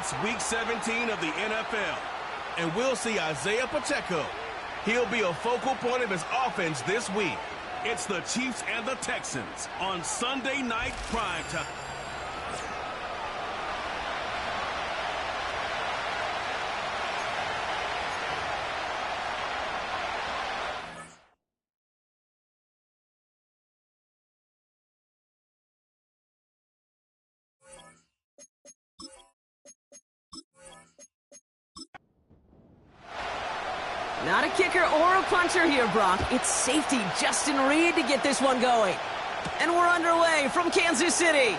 It's Week 17 of the NFL, and we'll see Isaiah Pacheco. He'll be a focal point of his offense this week. It's the Chiefs and the Texans on Sunday Night Primetime. Not a kicker or a puncher here, Brock. It's safety Justin Reid to get this one going. And we're underway from Kansas City.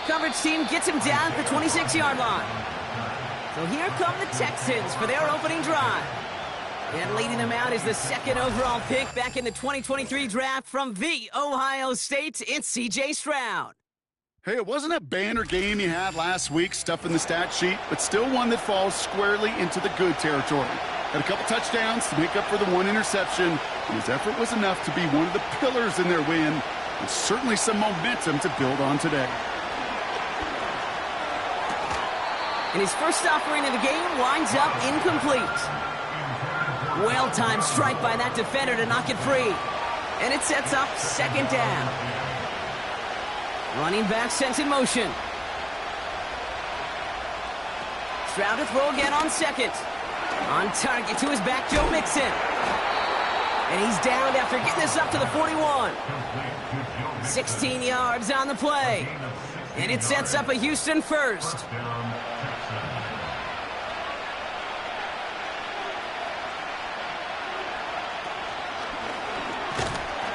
Coverage team gets him down at the 26-yard line. So here come the Texans for their opening drive. And leading them out is the second overall pick back in the 2023 draft from the Ohio State. It's C.J. Stroud. Hey, it wasn't a banner game you had last week, stuff in the stat sheet, but still one that falls squarely into the good territory. Had a couple touchdowns to make up for the one interception, and his effort was enough to be one of the pillars in their win, and certainly some momentum to build on today. And his first offering of the game winds up incomplete. Well-timed strike by that defender to knock it free. And it sets up second down. Running back sent in motion. Stroud to throw again on second. On target to his back, Joe Mixon. And he's down after getting this up to the 41. 16 yards on the play. And it sets up a Houston first.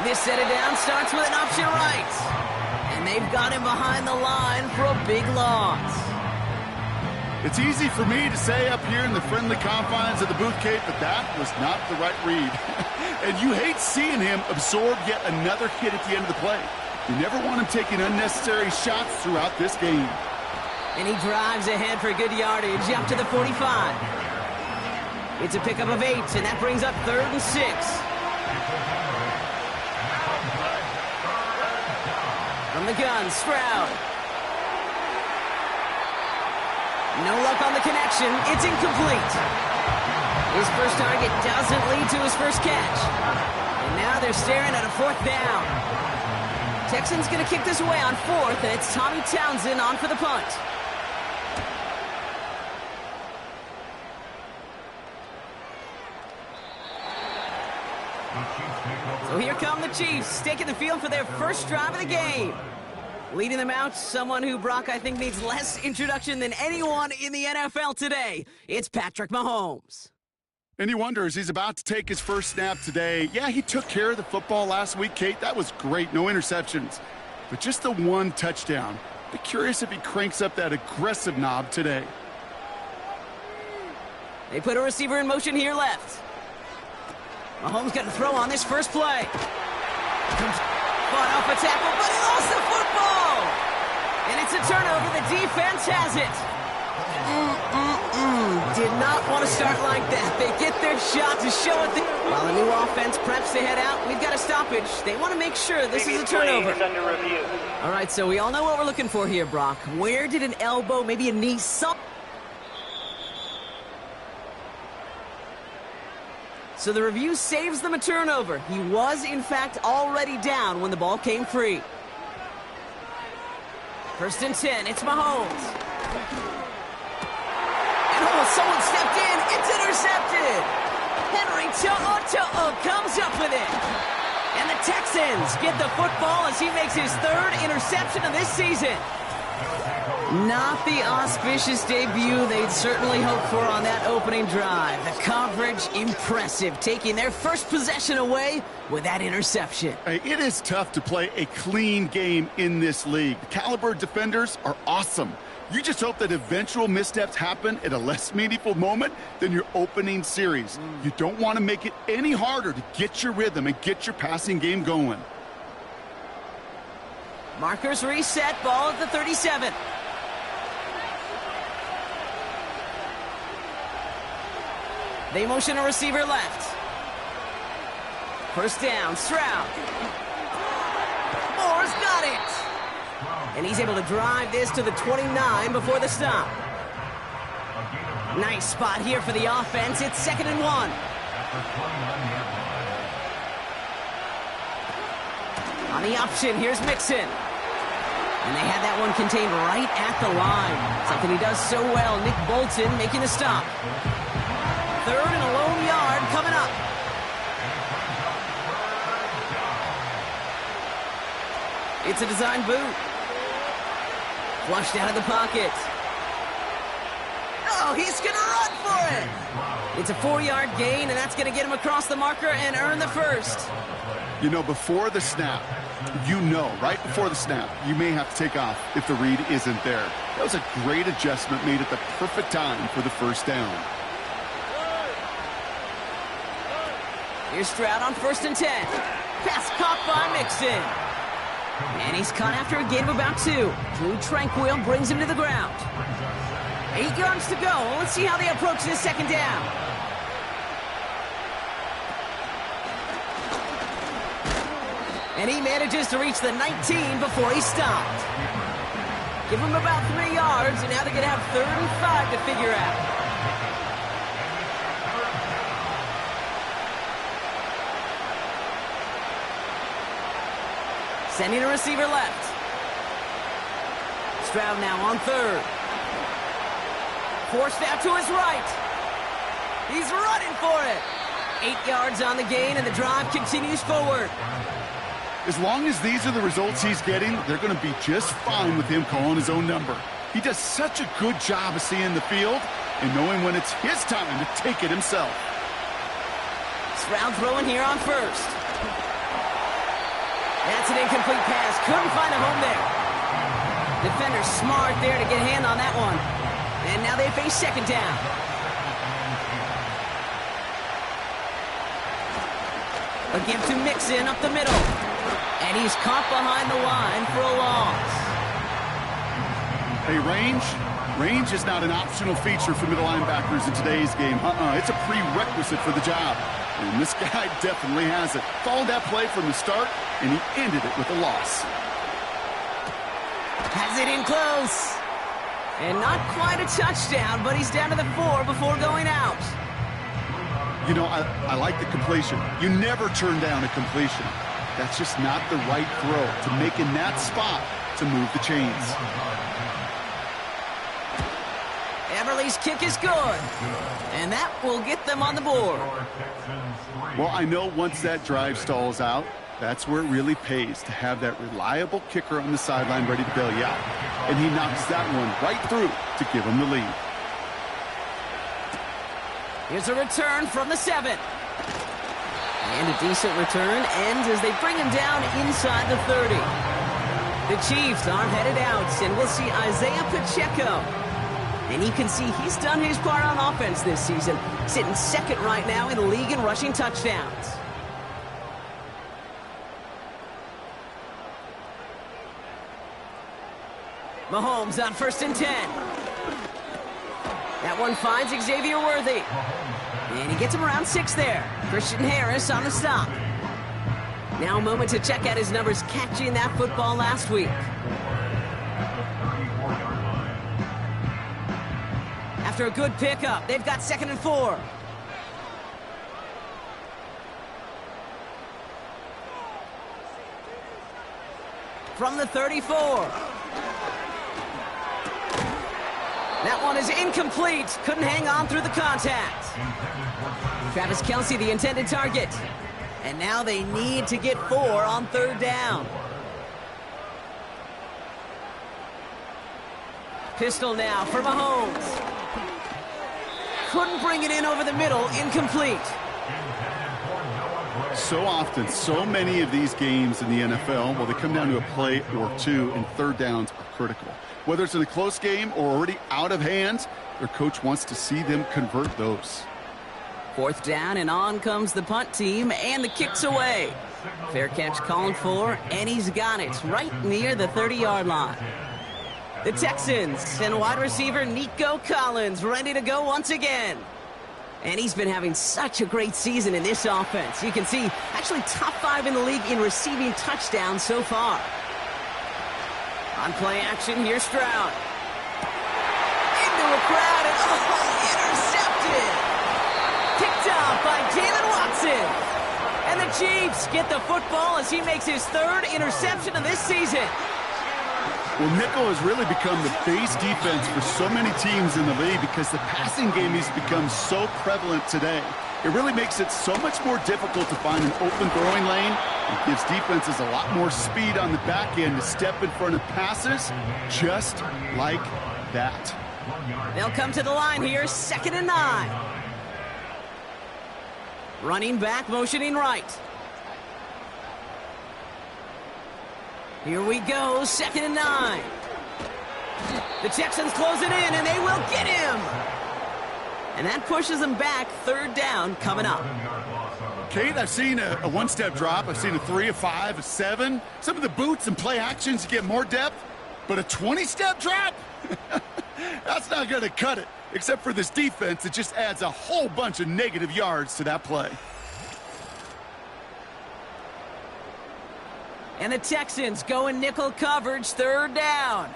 This set it down starts with an option right. And they've got him behind the line for a big loss. It's easy for me to say up here in the friendly confines of the booth, Kate, but that was not the right read. And you hate seeing him absorb yet another hit at the end of the play. You never want him taking unnecessary shots throughout this game. And he drives ahead for good yardage up to the 45. It's a pickup of 8, and that brings up 3rd and 6. From the gun, Stroud. No luck on the connection. It's incomplete. His first target doesn't lead to his first catch. And now they're staring at a 4th down. Texans going to kick this away on 4th, and it's Tommy Townsend on for the punt. So here come the Chiefs, taking the field for their first drive of the game. Leading them out, someone who, Brock, I think needs less introduction than anyone in the NFL today. It's Patrick Mahomes. And you wonder, as he's about to take his first snap today, yeah, he took care of the football last week, Kate. That was great, no interceptions. But just the one touchdown. Be curious if he cranks up that aggressive knob today. They put a receiver in motion here left. Mahomes got to throw on this first play. Fought off a tackle, but he lost the football! And it's a turnover. The defense has it. Did not want to start like that. They get their shot to show it. While the new offense preps to head out, we've got a stoppage. They want to make sure this is a turnover. Under review. All right, so we all know what we're looking for here, Brock. Where did an elbow, maybe a knee, So the review saves them a turnover. He was, in fact, already down when the ball came free. 1st and 10, it's Mahomes. And someone stepped in. It's intercepted. Henry To'o comes up with it. And the Texans get the football as he makes his 3rd interception of this season. Not the auspicious debut they'd certainly hoped for on that opening drive. The coverage, impressive, taking their first possession away with that interception. Hey, it is tough to play a clean game in this league. The caliber defenders are awesome. You just hope that eventual missteps happen at a less meaningful moment than your opening series. You don't want to make it any harder to get your rhythm and get your passing game going. Markers reset, ball at the 37. They motion a receiver left. 1st down, Stroud. Moore's got it. And he's able to drive this to the 29 before the stop. Nice spot here for the offense. It's 2nd and 1. On the option, here's Mixon. And they had that one contained right at the line. Something he does so well. Nick Bolton making the stop. 3rd and a lone yard coming up. It's a design boot. Flushed out of the pocket. Oh, he's going to run for it. It's a 4-yard gain, and that's going to get him across the marker and earn the first. You know, before the snap, right before the snap, you may have to take off if the read isn't there. That was a great adjustment made at the perfect time for the first down. Here's Stroud on 1st and 10. Pass caught by Mixon. And he's caught after a gain of about 2. Drew Tranquill brings him to the ground. 8 yards to go. Let's see how they approach this 2nd down. And he manages to reach the 19 before he stopped. Give him about 3 yards, and now they're going to have 3rd and 5 to figure out. Sending a receiver left. Stroud now on 3rd. Forced out to his right. He's running for it. 8 yards on the gain, and the drive continues forward. As long as these are the results he's getting, they're going to be just fine with him calling his own number. He does such a good job of seeing the field and knowing when it's his time to take it himself. Stroud throwing here on 1st. That's an incomplete pass. Couldn't find a home there. Defender smart there to get a hand on that one. And now they face 2nd down. A give to Mixon up the middle. And he's caught behind the line for a loss. Hey, range is not an optional feature for middle linebackers in today's game. It's a prerequisite for the job. And this guy definitely has it. Followed that play from the start, and he ended it with a loss. Has it in close. And not quite a touchdown, but he's down to the 4 before going out. You know, I like the completion. You never turn down a completion. That's just not the right throw to make in that spot to move the chains. Everly's kick is good. And that will get them on the board. Well, I know once that drive stalls out, that's where it really pays to have that reliable kicker on the sideline ready to bail you out. And he knocks that one right through to give him the lead. Here's a return from the 7. And a decent return ends as they bring him down inside the 30. The Chiefs are headed out, and we'll see Isaiah Pacheco. And you can see he's done his part on offense this season, sitting 2nd right now in the league in rushing touchdowns. Mahomes on 1st and 10. That one finds Xavier Worthy. And he gets him around 6 there. Christian Harris on the stop. Now a moment to check out his numbers catching that football last week. After a good pickup, they've got 2nd and 4. From the 34. That one is incomplete. Couldn't hang on through the contact. Travis Kelce, the intended target. And now they need to get 4 on 3rd down. Pistol now for Mahomes. Couldn't bring it in over the middle. Incomplete. So often, so many of these games in the NFL, well, they come down to a play or two, and 3rd downs are critical. Whether it's in a close game or already out of hand, their coach wants to see them convert those. 4th down, and on comes the punt team, and the kick's away. Fair catch called for, and he's got it right near the 30-yard line. The Texans send wide receiver Nico Collins ready to go once again. And he's been having such a great season in this offense. You can see, actually top 5 in the league in receiving touchdowns so far. On play action, here's Stroud. Into a crowd and intercepted. Picked off by Jaylen Watson. And the Chiefs get the football as he makes his third interception of this season. Well, nickel has really become the base defense for so many teams in the league because the passing game has become so prevalent today. It really makes it so much more difficult to find an open throwing lane. It gives defenses a lot more speed on the back end to step in front of passes just like that. They'll come to the line here, 2nd and 9. Running back, motioning right. Here we go, 2nd and 9. The Texans close it in, and they will get him. And that pushes them back, 3rd down coming up. Kate, I've seen a one-step drop. I've seen a 3, a 5, a 7. Some of the boots and play actions, you get more depth. But a 20-step drop? That's not going to cut it. Except for this defense, it just adds a whole bunch of negative yards to that play. And the Texans go in nickel coverage, 3rd down.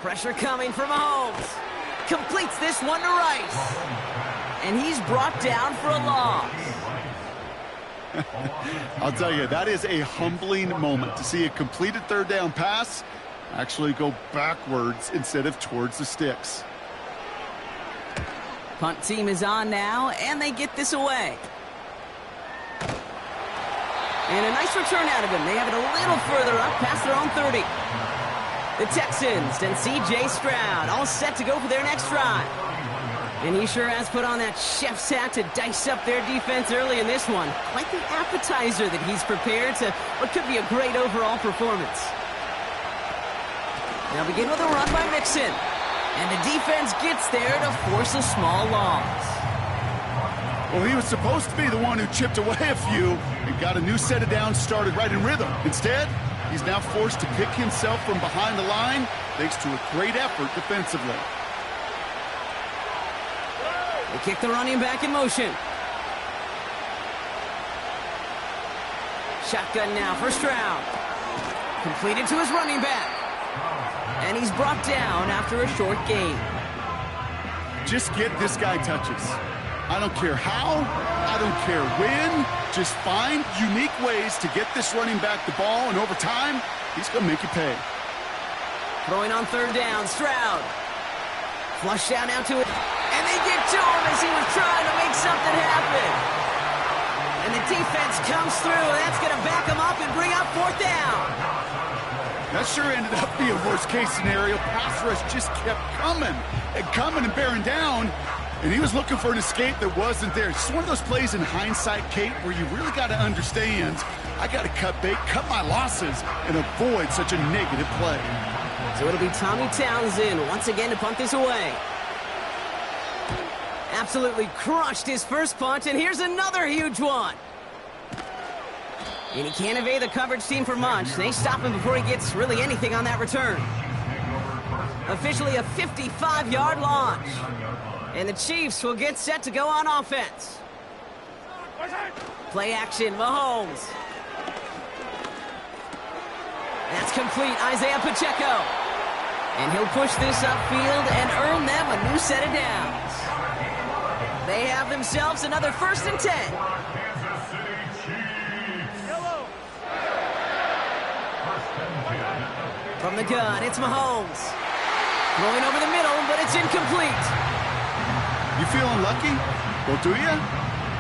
Pressure coming from Mahomes. Completes this one to Rice. And he's brought down for a loss. I'll tell you, that is a humbling moment to see a completed 3rd down pass actually go backwards instead of towards the sticks. Punt team is on now, and they get this away. And a nice return out of him. They have it a little further up past their own 30. The Texans and C.J. Stroud all set to go for their next drive. And he sure has put on that chef's hat to dice up their defense early in this one. Quite the appetizer that he's prepared to what could be a great overall performance. They'll begin with a run by Mixon. And the defense gets there to force a small loss. Well, he was supposed to be the one who chipped away a few and got a new set of downs started right in rhythm. Instead, he's now forced to pick himself from behind the line thanks to a great effort defensively. They kick the running back in motion. Shotgun now for Stroud. Completed to his running back. And he's brought down after a short gain. Just get this guy touches. I don't care how, I don't care when. Just find unique ways to get this running back the ball, and over time, he's going to make you pay. Throwing on 3rd down, Stroud. Flush down out to it. And they get to him as he was trying to make something happen. And the defense comes through, and that's going to back him up and bring up 4th down. That sure ended up being a worst-case scenario. Pass rush just kept coming and bearing down. And he was looking for an escape that wasn't there. It's one of those plays in hindsight, Kate, where you really got to understand, I got to cut bait, cut my losses, and avoid such a negative play. So it'll be Tommy Townsend once again to punt this away. Absolutely crushed his first punt, and here's another huge one. And he can't evade the coverage team for much. They stop him before he gets really anything on that return. Officially a 55-yard launch. And the Chiefs will get set to go on offense. Play action, Mahomes. That's complete, Isaiah Pacheco. And he'll push this upfield and earn them a new set of downs. They have themselves another 1st and 10. From the gun, it's Mahomes. Throwing over the middle, but it's incomplete. You feeling lucky? Well, do you?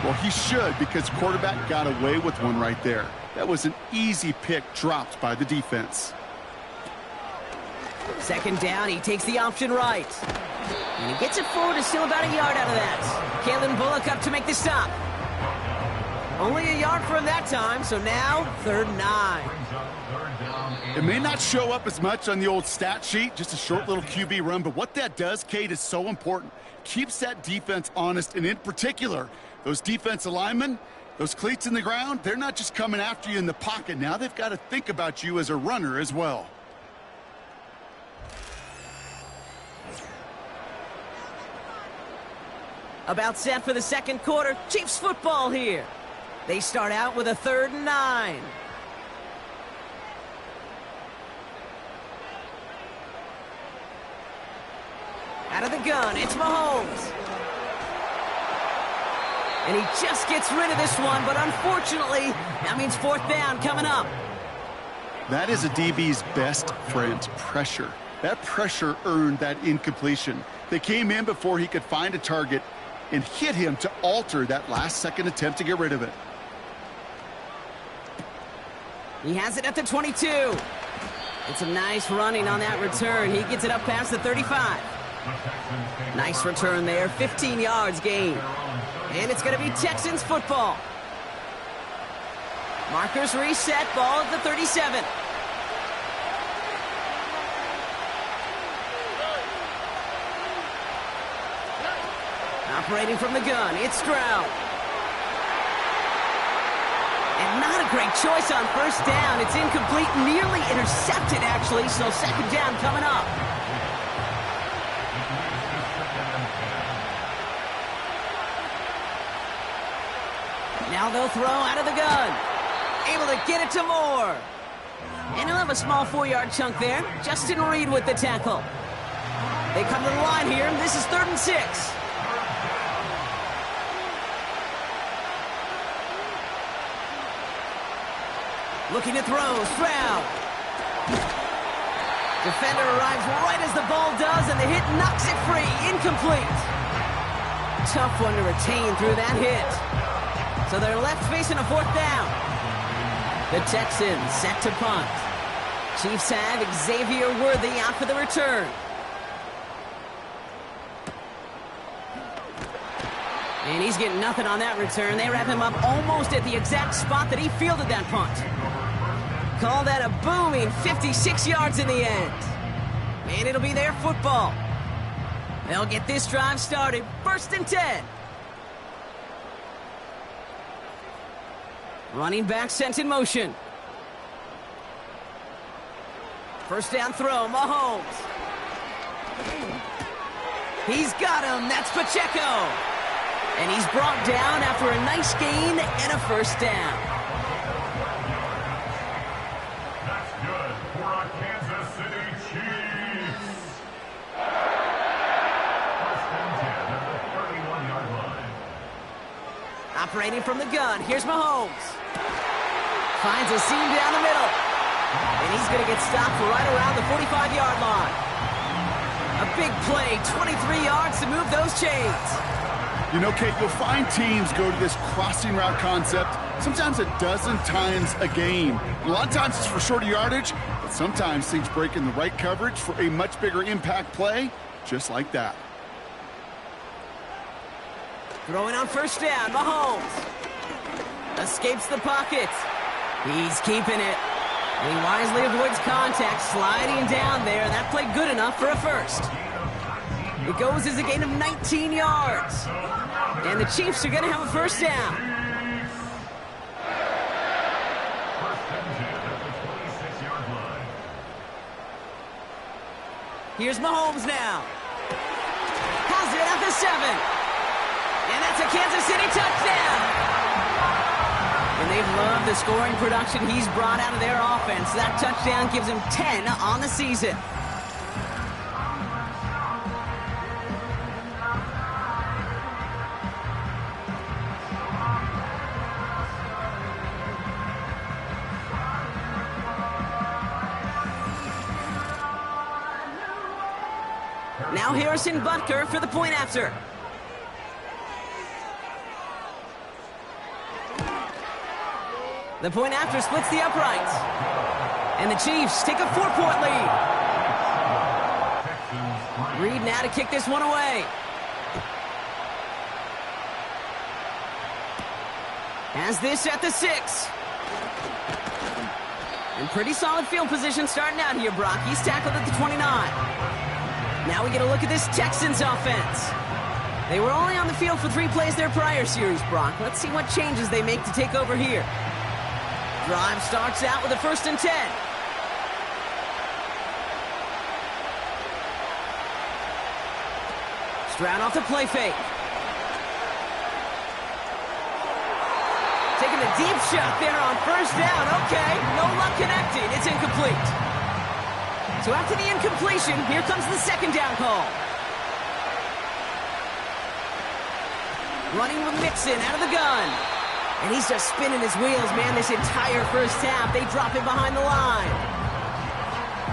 Well, he should, because quarterback got away with one right there. That was an easy pick dropped by the defense. 2nd down, he takes the option right. And he gets it forward, is still about a yard out of that. Kalen Bullock up to make the stop. Only a yard for him that time, so now 3rd and 9. It may not show up as much on the old stat sheet, just a short little QB run, but what that does, Kate, is so important. Keeps that defense honest, and in particular, those defensive linemen, those cleats in the ground, they're not just coming after you in the pocket. Now they've got to think about you as a runner as well. About set for the 2nd quarter. Chiefs football here. They start out with a 3rd and 9. Out of the gun, it's Mahomes. And he just gets rid of this one, but unfortunately, that means fourth down coming up. That is a DB's best friend, pressure. That pressure earned that incompletion. They came in before he could find a target and hit him to alter that last-second attempt to get rid of it. He has it at the 22. It's a nice running on that return. He gets it up past the 35. Nice return there, 15 yards gain. And it's going to be Texans football. Markers reset, ball at the 37. Operating from the gun, it's Stroud. And not a great choice on first down. It's incomplete, nearly intercepted, actually, so second down coming up. Now they'll throw out of the gun. Able to get it to Moore. And he'll have a small 4-yard chunk there. Justin Reed with the tackle. They come to the line here. This is 3rd and 6. Looking to throw, Stroud. Defender arrives right as the ball does, and the hit knocks it free. Incomplete. Tough one to retain through that hit. So they're left facing a fourth down. The Texans set to punt. Chiefs have Xavier Worthy out for the return. And he's getting nothing on that return. They wrap him up almost at the exact spot that he fielded that punt. Call that a booming 56 yards in the end. And it'll be their football. They'll get this drive started. 1st and 10. Running back sent in motion. First down throw, Mahomes. He's got him. That's Pacheco. And he's brought down after a nice gain and a first down. That's good for our Kansas City Chiefs. First and 10 at the 31-yard line. Operating from the gun, here's Mahomes. Finds a seam down the middle. And he's going to get stopped right around the 45-yard line. A big play, 23 yards to move those chains. You know, Kate, you'll find teams go to this crossing route concept sometimes a dozen times a game. And a lot of times it's for shorter yardage, but sometimes things break in the right coverage for a much bigger impact play, just like that. Throwing on first down, Mahomes. Escapes the pocket. He's keeping it. And he wisely avoids contact, sliding down there. That played good enough for a first. It goes as a gain of 19 yards. And the Chiefs are going to have a first down. Here's Mahomes now. Has it at the 7. And that's a Kansas City touchdown. And they've loved the scoring production he's brought out of their offense. That touchdown gives him 10 on the season. Now Harrison Butker for the point after. The point after splits the uprights. And the Chiefs take a 4-point lead. Reed now to kick this one away. Has this at the 6. And pretty solid field position starting out here, Brock. He's tackled at the 29. Now we get a look at this Texans offense. They were only on the field for 3 plays their prior series, Brock. Let's see what changes they make to take over here. Drive starts out with a 1st and 10. Stroud off the play fake. Taking a deep shot there on first down. Okay, no luck connecting. It's incomplete. So after the incompletion, here comes the second down call. Running with Mixon out of the gun. And he's just spinning his wheels, man, this entire first half. They drop him behind the line.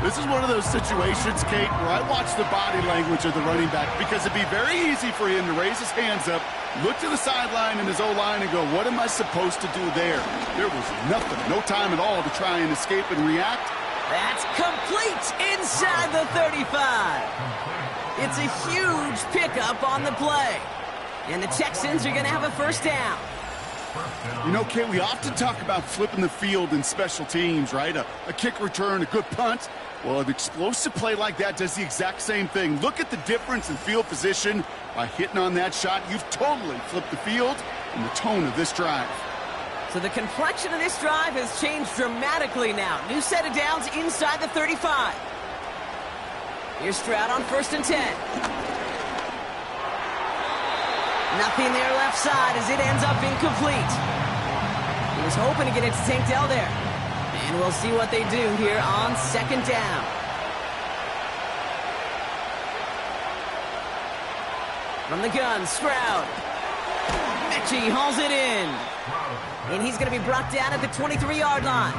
This is one of those situations, Kate, where I watch the body language of the running back because it'd be very easy for him to raise his hands up, look to the sideline in his O-line and go, what am I supposed to do there? There was nothing, no time at all to try and escape and react. That's complete inside the 35. It's a huge pickup on the play. And the Texans are going to have a first down. You know, Kate, we often talk about flipping the field in special teams, right? A kick return, a good punt. Well, an explosive play like that does the exact same thing. Look at the difference in field position. By hitting on that shot, you've totally flipped the field and the tone of this drive. So the complexion of this drive has changed dramatically now. New set of downs inside the 35. Here's Stroud on 1st and 10. Nothing there left side as it ends up incomplete. He was hoping to get it to Tank Dell there. And we'll see what they do here on 2nd down. From the gun, Stroud. Mechie hauls it in. And he's going to be brought down at the 23-yard line.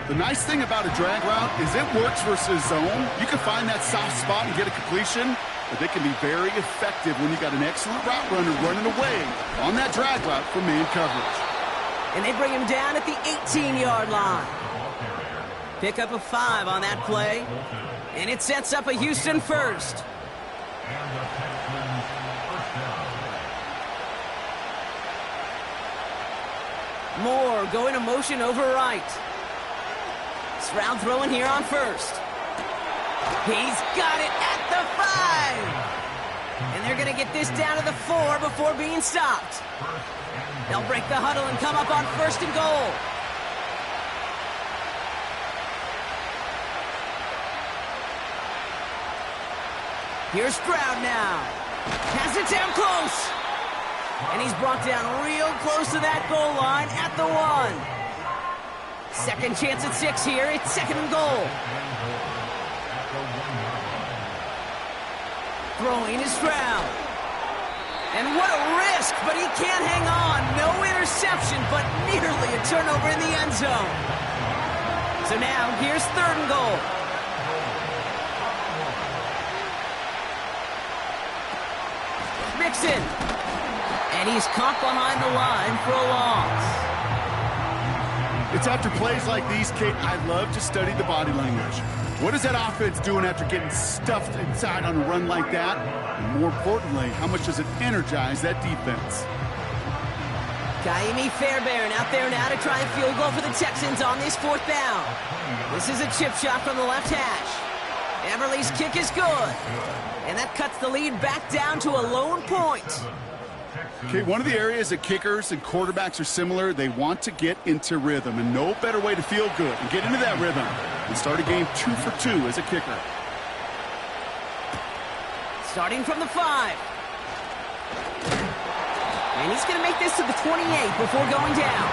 The nice thing about a drag route is it works versus zone. You can find that soft spot and get a completion, but they can be very effective when you got an excellent route runner running away on that drag route for man coverage. And they bring him down at the 18-yard line. Pick up a 5 on that play. And it sets up a Houston first. Moore going to motion over right. Stroud throwing here on 1st. He's got it at the 5. And they're going to get this down to the 4 before being stopped. They'll break the huddle and come up on 1st and goal. Here's Stroud now. Has it down close. And he's brought down real close to that goal line at the 1. Second chance at 6 here. It's 2nd and goal. Throwing is Stroud. And what a risk, but he can't hang on. No interception, but nearly a turnover in the end zone. So now, here's 3rd and goal. Mixon. And he's caught behind the line for a loss. It's after plays like these, Kate, I love to study the body language. What is that offense doing after getting stuffed inside on a run like that? And more importantly, how much does it energize that defense? Kaimi Fairbairn out there now to try a field goal for the Texans on this 4th down. This is a chip shot from the left hash. Everly's kick is good. And that cuts the lead back down to a lone point. Okay, one of the areas that kickers and quarterbacks are similar, they want to get into rhythm, and no better way to feel good and get into that rhythm than start a game 2 for 2 as a kicker. Starting from the 5. And he's going to make this to the 28 before going down.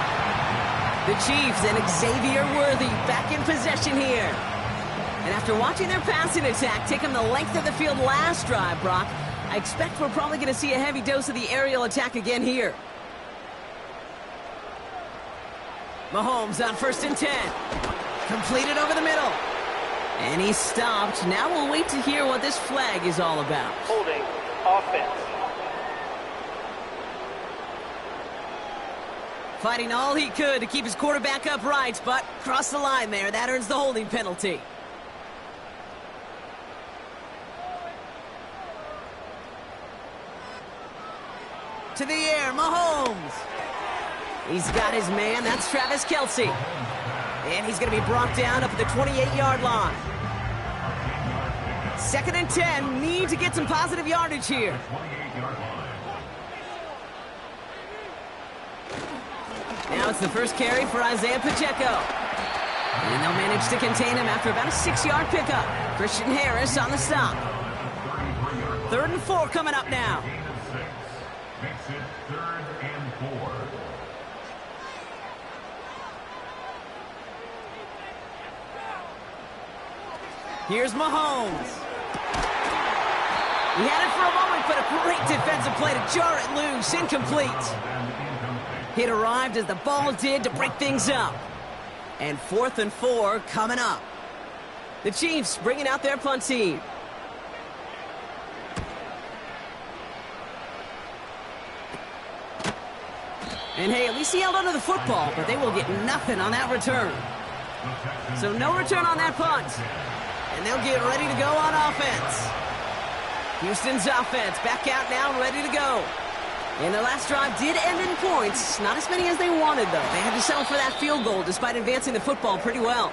The Chiefs and Xavier Worthy back in possession here. And after watching their passing attack take them the length of the field last drive, Brock, I expect we're probably going to see a heavy dose of the aerial attack again here. Mahomes on 1st and 10. Completed over the middle. And he's stopped. Now we'll wait to hear what this flag is all about. Holding offense. Fighting all he could to keep his quarterback upright, but crossed the line there. That earns the holding penalty. To the air, Mahomes. He's got his man. That's Travis Kelce. And he's going to be brought down up at the 28-yard line. 2nd and 10. Need to get some positive yardage here. Now it's the first carry for Isaiah Pacheco. And they'll manage to contain him after about a 6-yard pickup. Christian Harris on the stop. 3rd and 4 coming up now. Makes it 3rd and 4. Here's Mahomes. He had it for a moment, but a great defensive play to jar it loose. Incomplete. It arrived as the ball did to break things up. And 4th and 4 coming up. The Chiefs bringing out their punt team. And hey, at least he held onto the football, but they will get nothing on that return. So no return on that punt. And they'll get ready to go on offense. Houston's offense back out now, ready to go. And their last drive did end in points. Not as many as they wanted, though. They had to settle for that field goal despite advancing the football pretty well.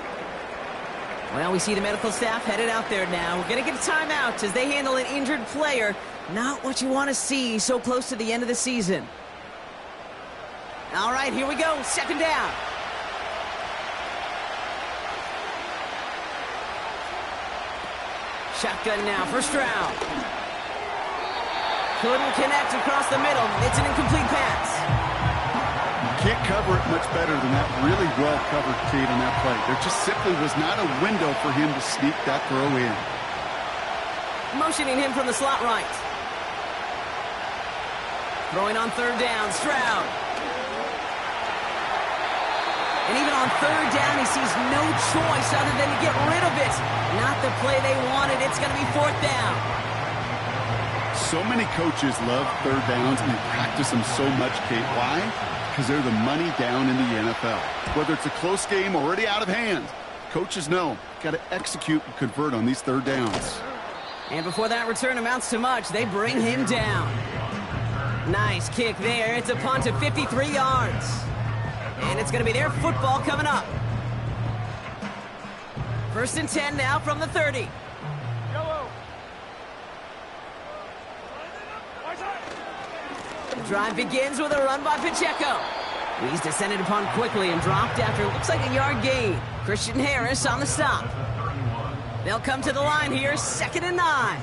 Well, we see the medical staff headed out there now. We're going to get a timeout as they handle an injured player. Not what you want to see so close to the end of the season. All right, here we go. 2nd down. Shotgun now, 1st round. Couldn't connect across the middle. It's an incomplete pass. Can't cover it much better than that really well-covered Cade on that play. There just simply was not a window for him to sneak that throw in. Motioning him from the slot right. Throwing on 3rd down, Stroud. And even on 3rd down, he sees no choice other than to get rid of it. Not the play they wanted. It's going to be 4th down. So many coaches love 3rd downs, and they practice them so much, Kate. Why? Because they're the money down in the NFL. Whether it's a close game already out of hand, coaches know, got to execute and convert on these 3rd downs. And before that return amounts to much, they bring him down. Nice kick there. It's a punt of 53 yards. And it's going to be their football coming up. 1st and 10 now from the 30. The drive begins with a run by Pacheco. He's descended upon quickly and dropped after it looks like a yard gain. Christian Harris on the stop. They'll come to the line here, 2nd and 9.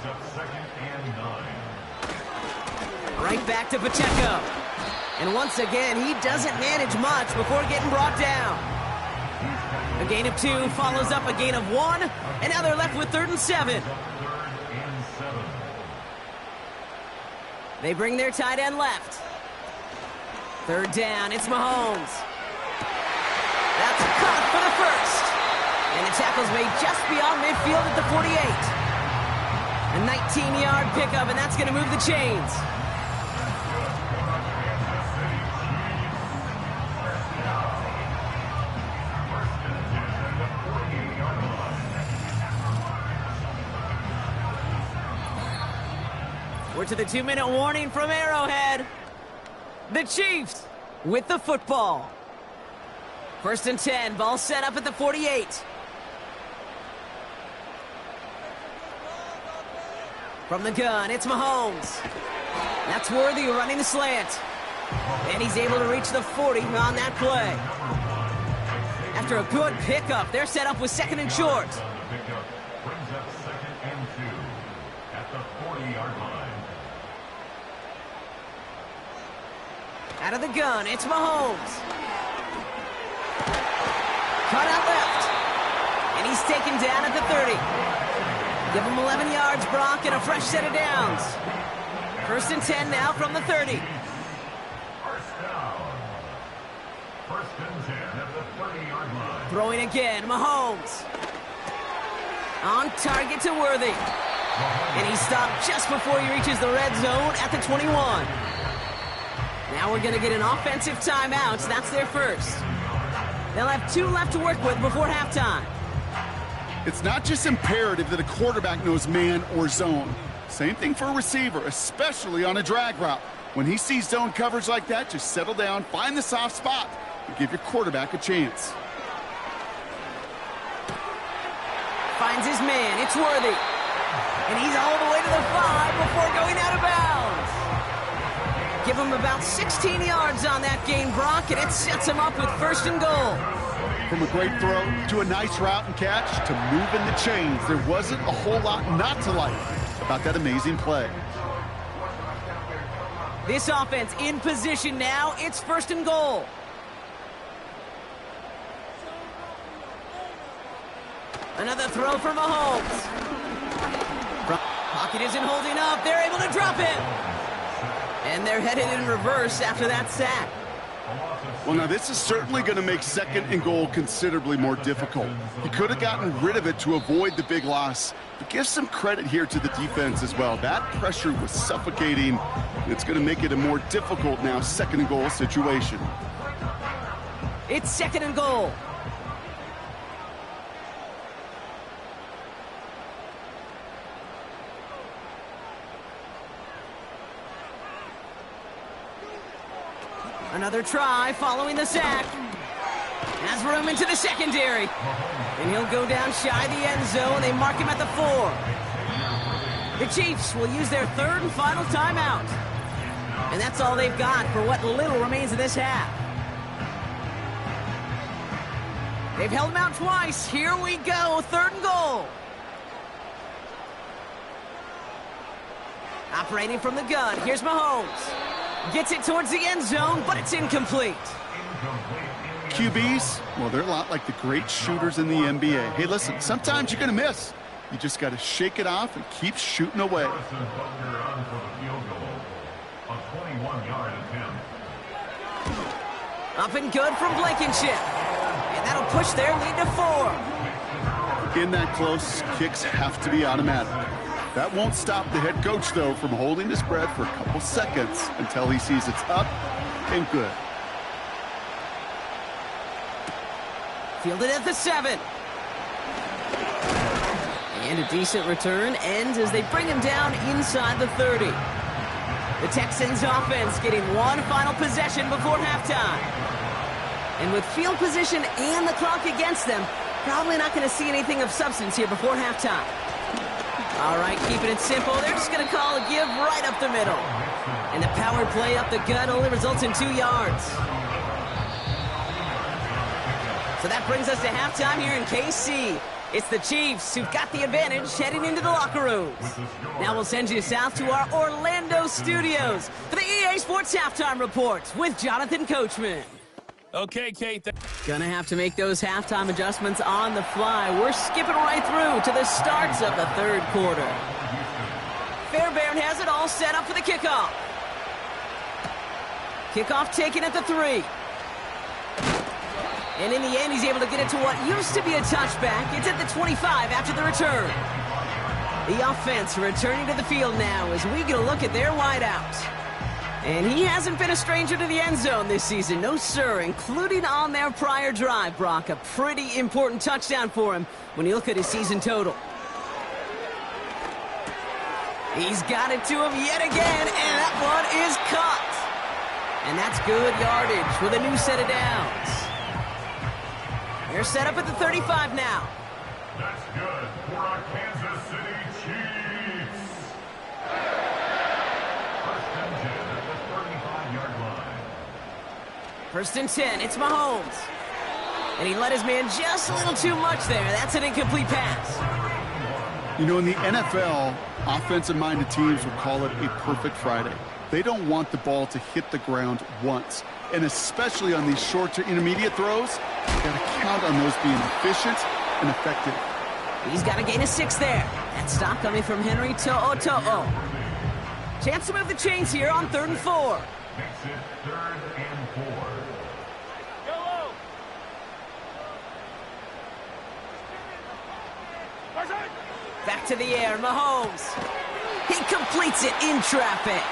Right back to Pacheco. And once again, he doesn't manage much before getting brought down. A gain of 2 follows up a gain of 1, and now they're left with 3rd and 7. They bring their tight end left. 3rd down, it's Mahomes. That's caught for the 1st. And the tackle's made just beyond midfield at the 48. A 19-yard pickup, and that's going to move the chains. We're to the 2-minute warning from Arrowhead. The Chiefs with the football. 1st and 10, ball set up at the 48. From the gun, it's Mahomes. That's Worthy running the slant. And he's able to reach the 40 on that play. After a good pickup, they're set up with 2nd and short. Pickup brings up 2nd and 2 at the 40-yard line. Out of the gun, it's Mahomes. Cut out left. And he's taken down at the 30. Give him 11 yards, Brock, and a fresh set of downs. 1st and 10 now from the 30. First down. 1st and 10 at the 30-yard line. Throwing again, Mahomes. On target to Worthy. And he stopped just before he reaches the red zone at the 21. Now we're going to get an offensive timeout. That's their first. They'll have 2 left to work with before halftime. It's not just imperative that a quarterback knows man or zone. Same thing for a receiver, especially on a drag route. When he sees zone coverage like that, just settle down, find the soft spot, and give your quarterback a chance. Finds his man. It's Worthy. And he's all the way to the 5 before going out of bounds. Give him about 16 yards on that gain, Brock, and it sets him up with 1st and goal. From a great throw to a nice route and catch to moving the chains, there wasn't a whole lot not to like about that amazing play. This offense in position now. It's 1st and goal. Another throw for Mahomes. Pocket isn't holding up. They're able to drop it. And they're headed in reverse after that sack. Well, now this is certainly going to make 2nd and goal considerably more difficult. He could have gotten rid of it to avoid the big loss. But give some credit here to the defense as well. That pressure was suffocating. It's going to make it a more difficult now 2nd and goal situation. It's 2nd and goal. Another try following the sack. Has room into the secondary. And he'll go down shy of the end zone. They mark him at the 4. The Chiefs will use their 3rd and final timeout. And that's all they've got for what little remains of this half. They've held him out twice. Here we go, 3rd and goal. Operating from the gun, here's Mahomes. Gets it towards the end zone, but it's incomplete. QBs, well, they're a lot like the great shooters in the NBA. Hey, listen, sometimes you're going to miss. You just got to shake it off and keep shooting away. Up and good from Blankenship. And that'll push their lead to 4. In that close, kicks have to be automatic. That won't stop the head coach, though, from holding his breath for a couple seconds until he sees it's up and good. Fielded at the 7. And a decent return ends as they bring him down inside the 30. The Texans offense getting one final possession before halftime. And with field position and the clock against them, probably not going to see anything of substance here before halftime. All right, keeping it simple. They're just going to call a give right up the middle. And the power play up the gut only results in 2 yards. So that brings us to halftime here in KC. It's the Chiefs who've got the advantage heading into the locker rooms. Now we'll send you south to our Orlando studios for the EA Sports Halftime Report with Jonathan Coachman. Okay, Kate. Gonna have to make those halftime adjustments on the fly. We're skipping right through to the starts of the 3rd quarter. Fairbairn has it all set up for the kickoff. Kickoff taken at the 3. And in the end, he's able to get it to what used to be a touchback. It's at the 25 after the return. The offense returning to the field now as we get a look at their wideouts. And he hasn't been a stranger to the end zone this season. No, sir, including on their prior drive, Brock. A pretty important touchdown for him when you look at his season total. He's got it to him yet again, and that one is caught. And that's good yardage with a new set of downs. They're set up at the 35 now. That's good for our Kansas City Chiefs. First and 10, it's Mahomes. And he let his man just a little too much there. That's an incomplete pass. You know, in the NFL, offensive-minded teams will call it a perfect Friday. They don't want the ball to hit the ground once. And especially on these short to intermediate throws, you got to count on those being efficient and effective. He's got a gain of 6 there. That stop coming from Henry To'o. Chance to move the chains here on 3rd and 4. Makes it 3rd and 4. Back to the air, Mahomes. He completes it in traffic.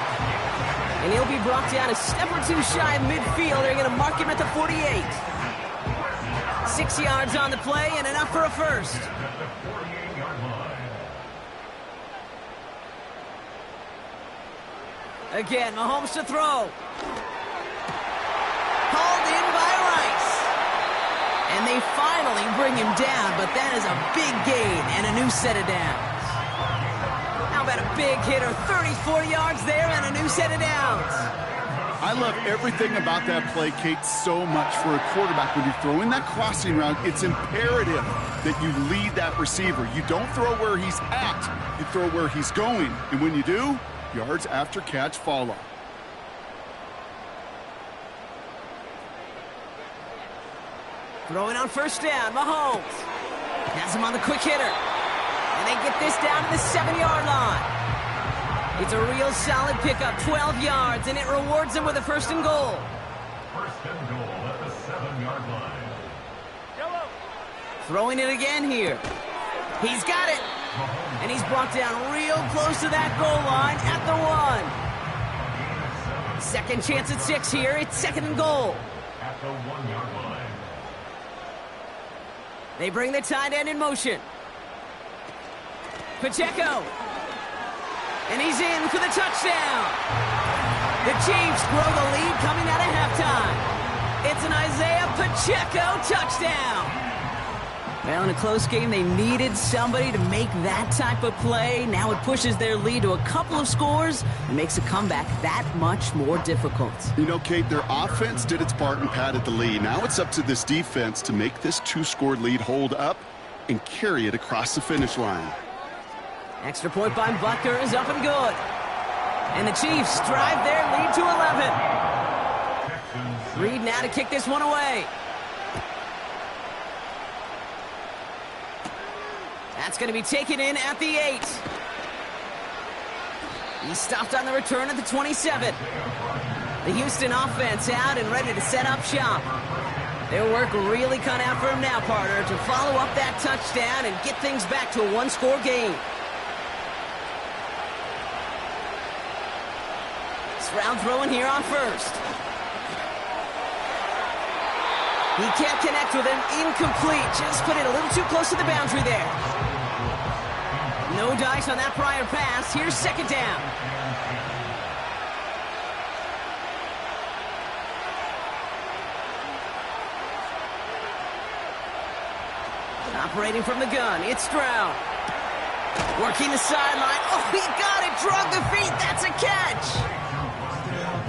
And he'll be brought down a step or 2 shy of midfield. They're going to mark him at the 48. 6 yards on the play and enough for a first. Again, Mahomes to throw. Hauled in by Rice. And they finally bring him down, but that is a big gain and a new set of downs. How about a big hitter, 34 yards there and a new set of downs. I love everything about that play, Kate, so much for a quarterback. When you're throwing that crossing route, it's imperative that you lead that receiver. You don't throw where he's at, you throw where he's going. And when you do, yards after catch follow. Throwing on first down, Mahomes. Has him on the quick hitter. And they get this down to the 7-yard line. It's a real solid pickup, 12 yards, and it rewards them with a 1st and goal. 1st and goal at the 7-yard line. Throwing it again here. He's got it. And he's brought down real close to that goal line at the 1. Second chance at 6 here. It's 2nd and goal. At the 1-yard line. They bring the tight end in motion. Pacheco. And he's in for the touchdown. The Chiefs grow the lead coming out of halftime. It's an Isaiah Pacheco touchdown. Well, in a close game, they needed somebody to make that type of play. Now it pushes their lead to a couple of scores and makes a comeback that much more difficult. You know, Kate, their offense did its part and padded the lead. Now it's up to this defense to make this 2-score lead hold up and carry it across the finish line. Extra point by Butker is up and good. And the Chiefs drive their lead to 11. Reed now to kick this one away. That's going to be taken in at the 8. He stopped on the return at the 27. The Houston offense out and ready to set up shop. Their work really cut out for him now, Carter, to follow up that touchdown and get things back to a 1-score game. Stroud throwing here on 1st. He can't connect with him. Incomplete. Just put it a little too close to the boundary there. No dice on that prior pass. Here's 2nd down. Operating from the gun, it's Stroud. Working the sideline. Oh, he got it. Drug the feet. That's a catch.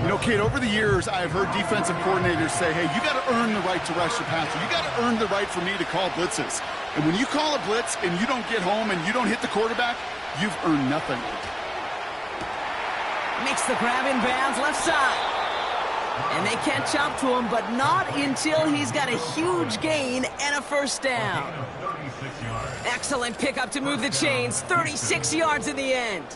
You know, Kate, over the years, I've heard defensive coordinators say, hey, you got to earn the right to rush the passer. You got to earn the right for me to call blitzes. And when you call a blitz and you don't get home and you don't hit the quarterback, you've earned nothing. Makes the grab in bounds left side. And they catch up to him, but not until he's got a huge gain and a 1st down. Excellent pickup to move the chains. 36 yards in the end.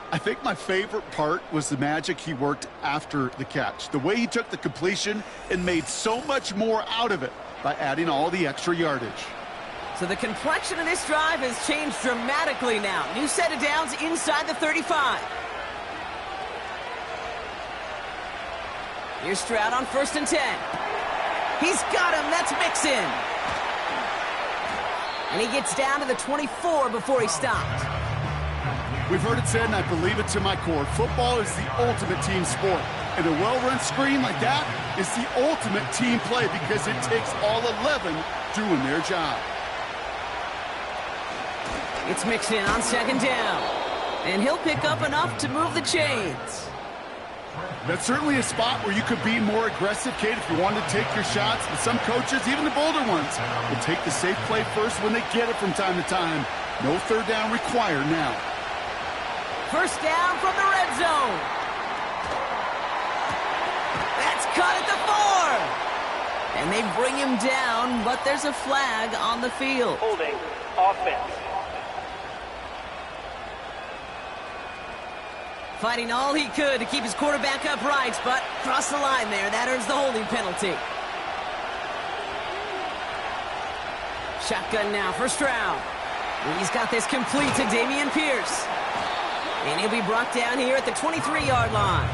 I think my favorite part was the magic he worked after the catch. The way he took the completion and made so much more out of it by adding all the extra yardage. So the complexion of this drive has changed dramatically now. New set of downs inside the 35. Here's Stroud on 1st and 10. He's got him. That's Mixon. And he gets down to the 24 before he stopped. We've heard it said, and I believe it to my core, football is the ultimate team sport. And a well-run screen like that is the ultimate team play because it takes all 11 doing their job. It's Mixon on 2nd down. And he'll pick up enough to move the chains. That's certainly a spot where you could be more aggressive, Kate, if you wanted to take your shots. But some coaches, even the bolder ones, will take the safe play first when they get it from time to time. No 3rd down required now. 1st down from the red zone. That's cut at the 4. And they bring him down, but there's a flag on the field. Holding offense. Fighting all he could to keep his quarterback upright, but crossed the line there. That earns the holding penalty. Shotgun now for Stroud. He's got this complete to Dameon Pierce. And he'll be brought down here at the 23-yard line.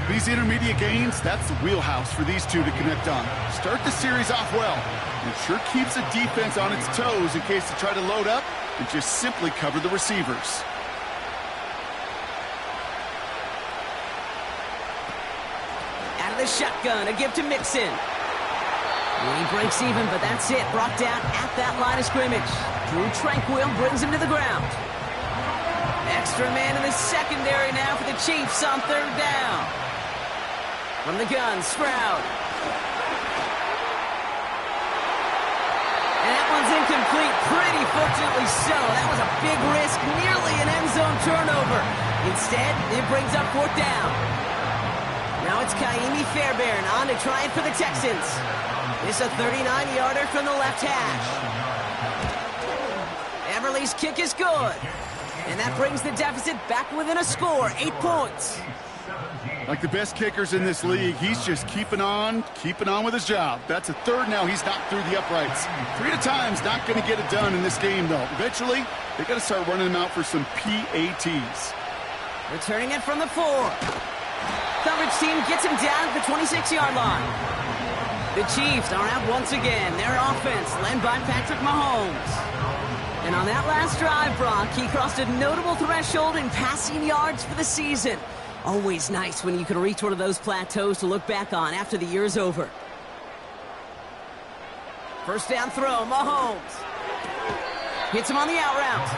These intermediate gains, that's the wheelhouse for these two to connect on. Start the series off well. It sure keeps the defense on its toes in case they try to load up and just simply cover the receivers. Out of the shotgun, a give to Mixon. And he breaks even, but that's it. Brought down at that line of scrimmage. Drew Tranquill brings him to the ground. Extra man in the secondary now for the Chiefs on 3rd down. From the gun, Stroud. And that one's incomplete, pretty fortunately so. That was a big risk, nearly an end zone turnover. Instead, it brings up 4th down. Now it's Kaimi Fairbairn on to try it for the Texans. It's a 39-yarder from the left hash. Everly's kick is good. And that brings the deficit back within a score, 8 points. Like the best kickers in this league, he's just keeping on with his job. That's a third now. He's knocked through the uprights. 3 at a time's not going to get it done in this game, though. Eventually, they got to start running him out for some PATs. Returning it from the 4. Coverage team gets him down at the 26-yard line. The Chiefs are out once again. Their offense led by Patrick Mahomes. And on that last drive, Brock, he crossed a notable threshold in passing yards for the season. Always nice when you can reach one of those plateaus to look back on after the year's over. First down throw, Mahomes. Hits him on the out route.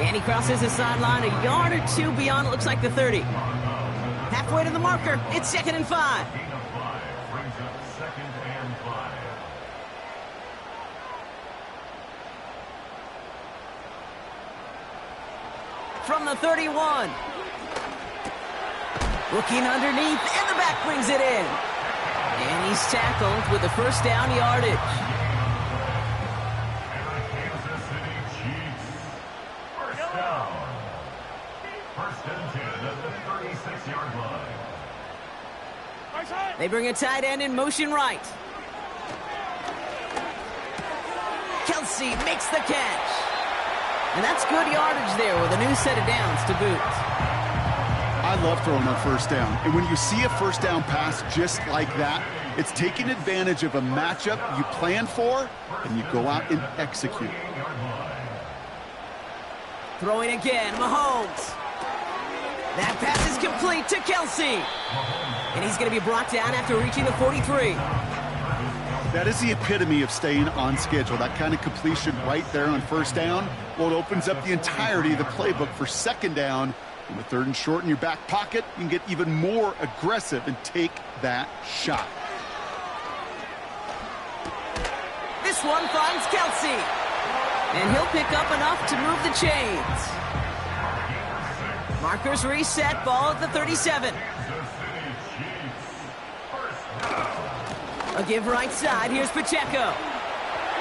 And he crosses the sideline a yard or 2 beyond, it looks like the 30. Halfway to the marker, it's 2nd and 5. From the 31. Looking underneath, and the back brings it in. And he's tackled with the first down yardage. Kansas City Chiefs. First down. First and 10 at the 36-yard line. They bring a tight end in motion right. Kelsey makes the catch. And that's good yardage there with a new set of downs to boot. I love throwing on first down. And when you see a first down pass just like that, it's taking advantage of a matchup you plan for, and you go out and execute. Throwing again, Mahomes. That pass is complete to Kelsey. And he's going to be brought down after reaching the 43. That is the epitome of staying on schedule. That kind of completion right there on first down. Well, it opens up the entirety of the playbook for second down. And with 3rd and short in your back pocket, you can get even more aggressive and take that shot. This one finds Kelsey. And he'll pick up enough to move the chains. Markers reset, ball at the 37. A give right side, here's Pacheco.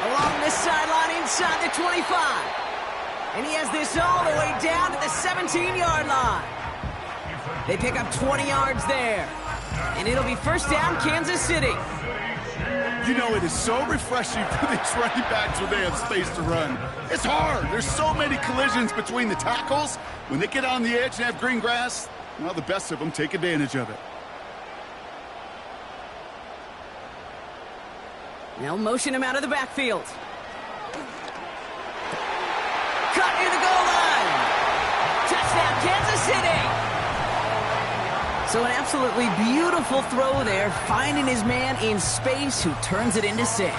Along this sideline inside the 25. And he has this all the way down to the 17-yard line. They pick up 20 yards there. And it'll be first down, Kansas City. You know, it is so refreshing for these running backs when they have space to run. It's hard. There's so many collisions between the tackles. When they get on the edge and have green grass, well, the best of them take advantage of it. They'll motion him out of the backfield. Cut near the goal line. Touchdown, Kansas City. So an absolutely beautiful throw there, finding his man in space who turns it into 6.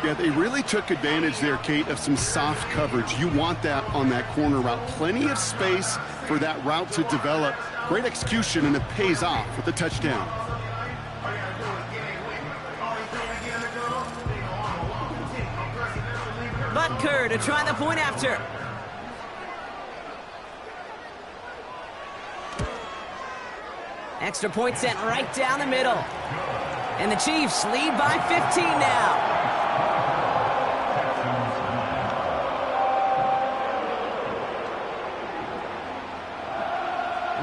Yeah, they really took advantage there, Kate, of some soft coverage. You want that on that corner route. Plenty of space for that route to develop. Great execution, and it pays off with the touchdown. Butker to try the point after. Extra point sent right down the middle. And the Chiefs lead by 15 now.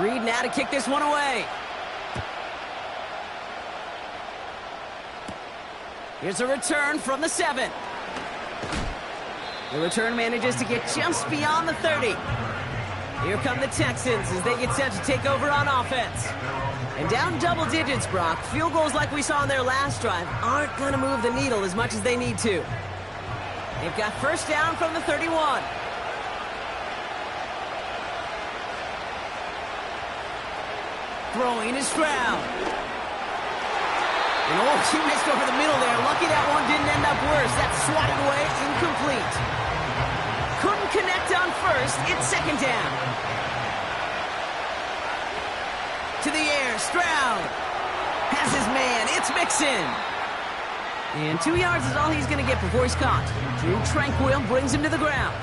Reed now to kick this one away. Here's a return from the 7. The return manages to get just beyond the 30. Here come the Texans as they get set to take over on offense. And down double digits, Brock. Field goals like we saw on their last drive aren't going to move the needle as much as they need to. They've got first down from the 31. Throwing is Stroud. And oh, he missed over the middle there. Lucky that one didn't end up worse. That's swatted away, incomplete. Couldn't connect on first. It's second down. To the air, Stroud has his man. It's Mixon. And 2 yards is all he's going to get before he's caught. Drew Tranquill brings him to the ground.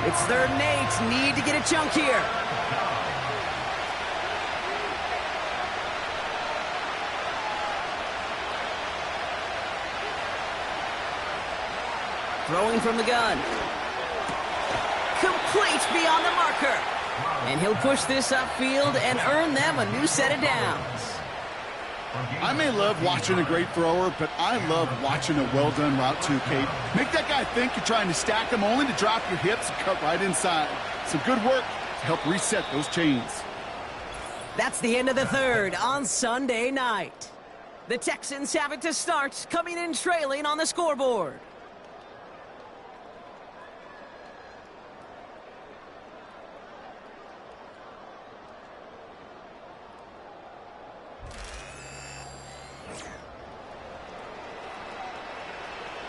It's 3rd and 8. Need to get a chunk here. Throwing from the gun. Complete complete beyond the marker. And he'll push this upfield and earn them a new set of downs. I may love watching a great thrower, but I love watching a well-done route too, Kate. Make that guy think you're trying to stack him only to drop your hips and cut right inside. Some good work to help reset those chains. That's the end of the third on Sunday night. The Texans have it to start, coming in trailing on the scoreboard.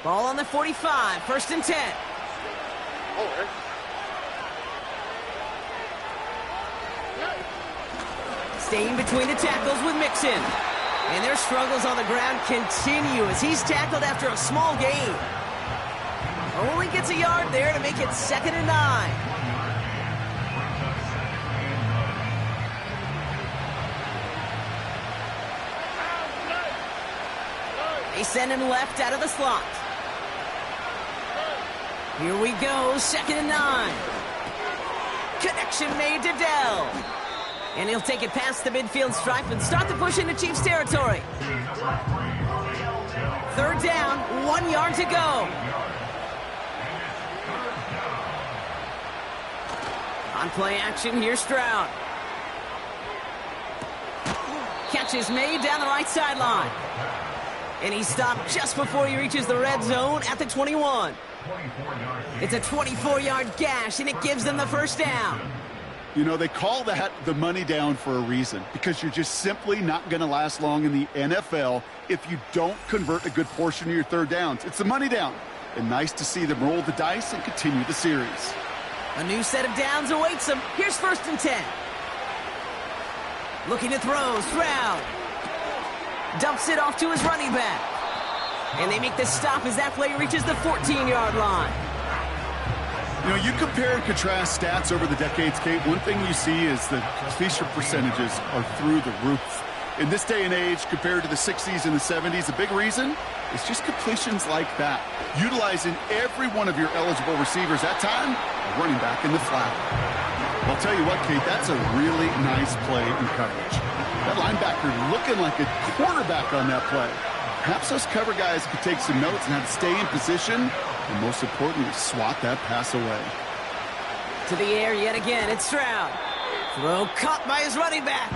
Ball on the 45, 1st and 10. Staying between the tackles with Mixon. And their struggles on the ground continue as he's tackled after a small gain. Only gets a yard there to make it 2nd and 9. They send him left out of the slot. Here we go, 2nd and 9. Connection made to Dell. And he'll take it past the midfield stripe and start the push into Chiefs territory. 3rd down, 1 yard to go. On play action, here's Stroud. Catch is made down the right sideline. And he stopped just before he reaches the red zone at the 21. It's a 24-yard gash, and it gives them the 1st down. You know, they call that the money down for a reason, because you're just simply not going to last long in the NFL if you don't convert a good portion of your 3rd downs. It's the money down. And nice to see them roll the dice and continue the series. A new set of downs awaits them. Here's 1st and 10. Looking to throw, Stroud. Dumps it off to his running back. And they make the stop as that play reaches the 14-yard line. You know, you compare and contrast stats over the decades, Kate. One thing you see is the completion percentages are through the roof. In this day and age, compared to the 60s and the 70s, a big reason is just completions like that. Utilizing every one of your eligible receivers at time, running back in the flat. I'll tell you what, Kate, that's a really nice play in coverage. That linebacker looking like a quarterback on that play. Perhaps those cover guys could take some notes on how to stay in position, and most importantly, swat that pass away. To the air yet again, it's Stroud. Throw caught by his running back.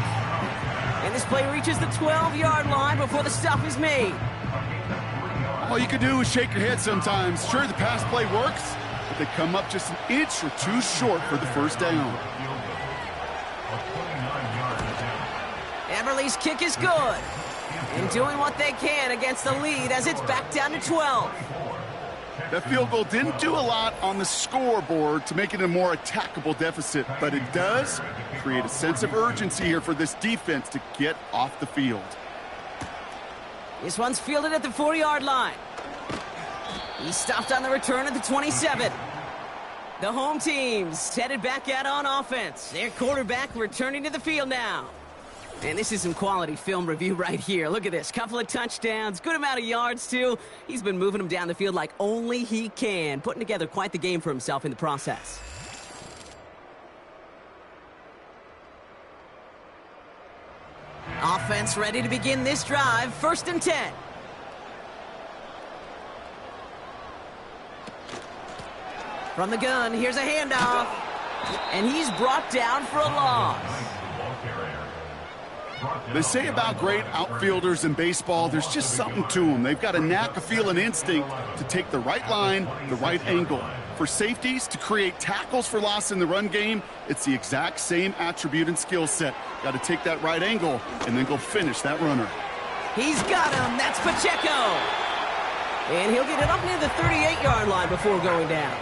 And this play reaches the 12-yard line before the stop is made. All you can do is shake your head sometimes. Sure, the pass play works, but they come up just an inch or two short for the 1st down. Eberle's kick is good. And doing what they can against the lead as it's back down to 12. That field goal didn't do a lot on the scoreboard to make it a more attackable deficit, but it does create a sense of urgency here for this defense to get off the field. This one's fielded at the 4-yard line. He stopped on the return at the 27. The home team's headed back out on offense. Their quarterback returning to the field now. And this is some quality film review right here. Look at this. Couple of touchdowns. Good amount of yards, too. He's been moving them down the field like only he can. Putting together quite the game for himself in the process. Offense ready to begin this drive. 1st and 10. From the gun, here's a handoff. And he's brought down for a loss. They say about great outfielders in baseball, there's just something to them. They've got a knack, a feel, and instinct to take the right line, the right angle. For safeties, to create tackles for loss in the run game, it's the exact same attribute and skill set. Got to take that right angle and then go finish that runner. He's got him. That's Pacheco. And he'll get it up near the 38-yard line before going down.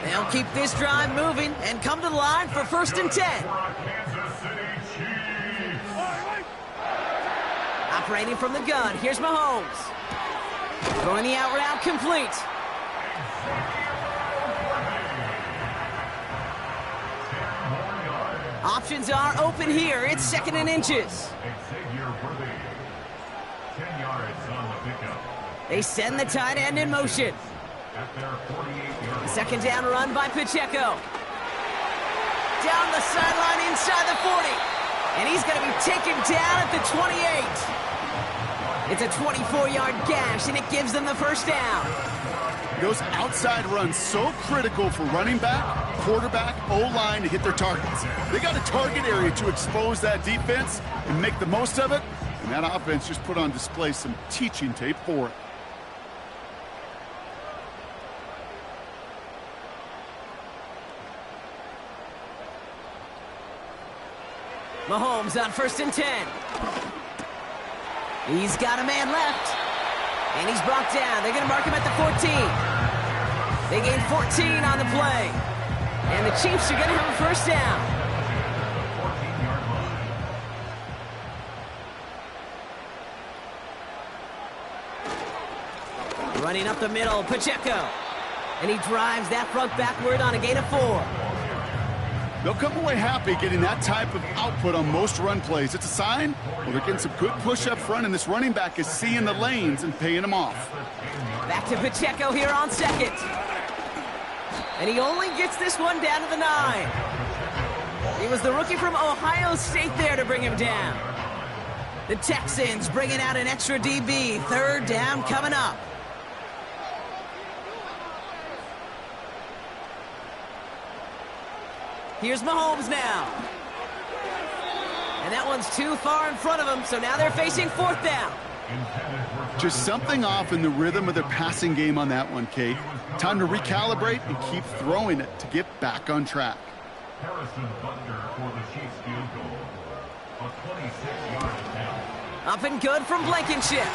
They'll keep this drive moving and come to the line for 1st and 10. Operating from the gun, here's Mahomes. Throwing the out route complete. Options are open here. It's 2nd and inches. They send the tight end in motion. at their 48-yard Second down run by Pacheco. Down the sideline inside the 40. And he's going to be taken down at the 28. It's a 24-yard gash, and it gives them the first down. Those outside runs so critical for running back, quarterback, O-line to hit their targets. They got a target area to expose that defense and make the most of it, and that offense just put on display some teaching tape for it. Mahomes on 1st and 10. He's got a man left. And he's brought down. They're going to mark him at the 14. They gain 14 on the play. And the Chiefs are going to have a first down. 14-yard line. Running up the middle, Pacheco. And he drives that front backward on a gain of 4. They'll come away happy getting that type of output on most run plays. It's a sign, well, they're getting some good push up front, and this running back is seeing the lanes and paying them off. Back to Pacheco here on second. And he only gets this one down to the 9. He was the rookie from Ohio State there to bring him down. The Texans bringing out an extra DB. Third down coming up. Here's Mahomes now. And that one's too far in front of him, so now they're facing 4th down. Just something off in the rhythm of their passing game on that one, Kate. Time to recalibrate and keep throwing it to get back on track. Harrison Butker for the Chiefs field goal. A 26-yard attempt. Up and good from Blankenship.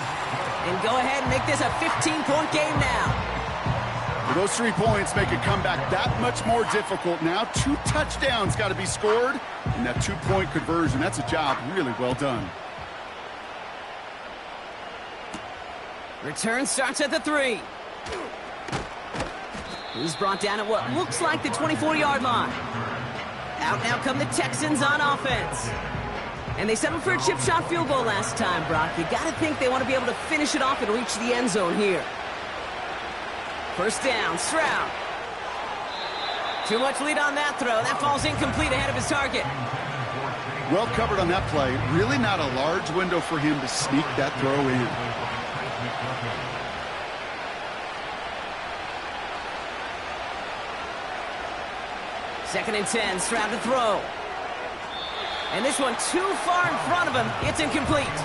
And go ahead and make this a 15-point game now. Those 3 points make a comeback that much more difficult. Now 2 touchdowns got to be scored, and that 2-point conversion, that's a job really well done. Return starts at the 3. He's brought down at what looks like the 24-yard line. Out now come the Texans on offense. And they settled for a chip shot field goal last time, Brock. You got to think they want to be able to finish it off and reach the end zone here. First down, Stroud. Too much lead on that throw. That falls incomplete ahead of his target. Well covered on that play. Really not a large window for him to sneak that throw in. Second and 10, Stroud to throw. And this one too far in front of him. It's incomplete.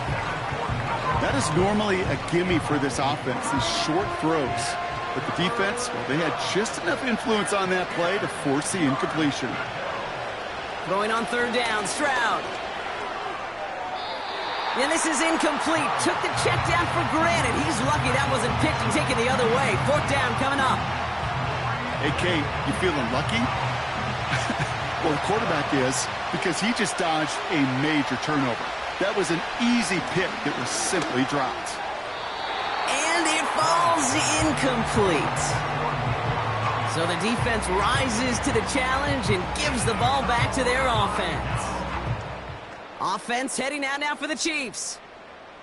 That is normally a gimme for this offense, these short throws. But the defense, well, they had just enough influence on that play to force the incompletion. Throwing on 3rd down, Stroud. And this is incomplete. Took the check down for granted. He's lucky that wasn't picked and taken the other way. 4th down coming up. Hey, Kate, you feeling lucky? Well, the quarterback is, because he just dodged a major turnover. That was an easy pick that was simply dropped. And it falls incomplete. So the defense rises to the challenge and gives the ball back to their offense. Offense heading out now for the Chiefs.